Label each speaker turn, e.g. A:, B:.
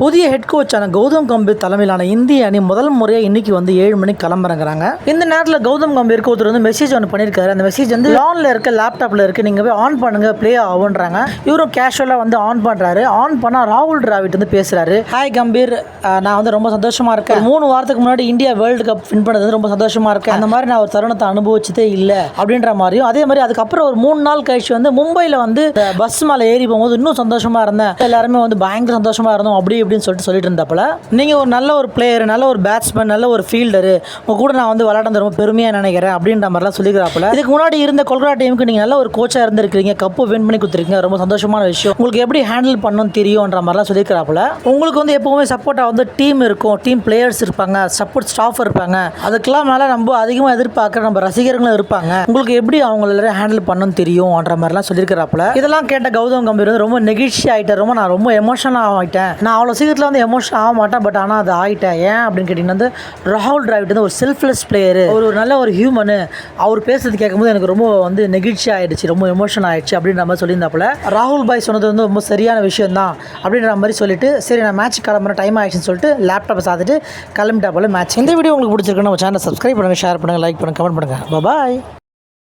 A: புதிய ஹெட் கோச்சான கௌதம் கம்பீர் தலைமையிலான இந்திய அணி முதல் முறையாக இன்னைக்கு வந்து 7 மணிக்கு கிளம்புறாங்க. இந்த நேரத்தில் கௌதம் கம்பீருக்கு ஒருத்தர் வந்து மெசேஜ் ஒன்று பண்ணியிருக்காரு. அந்த மெசேஜ் வந்து லான்ல இருக்க லேப்டாப்ல இருக்கு, நீங்க போய் ஆன் பண்ணுங்க, ப்ளே ஆகுன்றாங்க. இவரும் கேஷுவலா வந்து ஆன் பண்றாரு. ஆன் பண்ணா ராகுல் டிராவிட் வந்து பேசுறாரு. ஹாய் கம்பீர், நான் வந்து ரொம்ப சந்தோஷமா இருக்கேன். 3 வாரத்துக்கு முன்னாடி இந்தியா வேர்ல்டு கப் வின் பண்ணது ரொம்ப சந்தோஷமா இருக்கேன். அந்த மாதிரி நான் ஒரு தருணத்தை அனுபவிச்சதே இல்லை அப்படின்ற மாதிரியும், அதே மாதிரி அதுக்கப்புறம் ஒரு 3 நாள் கழிச்சு வந்து மும்பையில் வந்து பஸ் மேலே ஏறி போகும்போது இன்னும் சந்தோஷமா இருந்தேன், எல்லாருமே வந்து பயங்கர சந்தோஷமா இருந்தோம் அப்படி இப்படின்னு சொல்லிட்டு இருந்தாப்புல. நீங்கள் ஒரு நல்ல ஒரு பிளேயர், நல்ல ஒரு பேட்ஸ்மேன், நல்ல ஒரு ஃபீல்டரு, உங்க கூட நான் வந்து விளையாடுறது ரொம்ப பெருமையாக நினைக்கிறேன் அப்படின்ற மாதிரிலாம் சொல்லிக்கிறாப்புல. இதுக்கு முன்னாடி இருந்த கொல்கத்தா டீமுக்கு நீங்கள் நல்ல ஒரு கோச்சாக இருந்திருக்கீங்க, கப்பு வின் பண்ணி கொடுத்துருக்கீங்க, ரொம்ப சந்தோஷமான விஷயம், உங்களுக்கு எப்படி ஹேண்டில் பண்ணணும்னு தெரியும்ன்ற மாதிரிலாம் சொல்லிக்கிறாப்புல. உங்களுக்கு வந்து எப்பவுமே சப்போர்ட்டாக வந்து டீம் இருக்கும், டீம் பிளேயர்ஸ் இருப்பாங்க, சப்போர்ட் ஸ்டாஃப் இருப்பாங்க, அதுக்கெல்லாம் மேலே நம்ம அதிகமாக எதிர்பார்க்குற நம்ம ரசிகர்களும் இருப்பாங்க, உங்களுக்கு எப்படி அவங்க எல்லாரும் ஹேண்டில் பண்ணணும்னு தெரியும்ன்ற மாதிரிலாம் சொல்லியிருக்கிறாப்புல. இதெல்லாம் கேட்ட கௌதம் கம்பீர் வந்து ரொம்ப நெகிழ்ச்சி ஆகிட்டேன், நான் ரொம்ப எமோஷனல் ஆகிட்டேன், நான் அவ்வளோ சீக்கிரத்தில் வந்து எமோஷன் ஆக மாட்டேன், பட் ஆனால் அது ஆகிட்டேன். ஏன் அப்படின்னு கேட்டிங்கன்னா வந்து ராகுல் டிராவிட் வந்து ஒரு செல்ஃப்லெஸ் பிளேயரு, ஒரு நல்ல ஒரு ஹியூமனு, அவர் பேசுறது கேட்கும்போது எனக்கு ரொம்ப வந்து நெகிழ்ச்சி ஆகிடுச்சு, ரொம்ப எமோஷன் ஆகிடுச்சு அப்படின்ற மாதிரி சொல்லியிருந்தாப்புல. ராகுல் பாய் சொன்னது வந்து ரொம்ப சரியான விஷயம் தான் அப்படின்ற மாதிரி சொல்லிட்டு, சரி நான் மேட்ச் கிளம்புற டைம் ஆகிடுச்சுன்னு சொல்லிட்டு லேப்டாப்பை சாத்திட்டு கிளம்பிட்டா போல மேட்ச். இந்த வீடியோ உங்களுக்கு பிடிச்சிருக்குன்னு நம்ம சேனலை சப்ஸ்கிரைப் பண்ணுங்கள், ஷேர் பண்ணுங்கள், லைக் பண்ணுங்கள், கமெண்ட் பண்ணுங்கள். பாய்.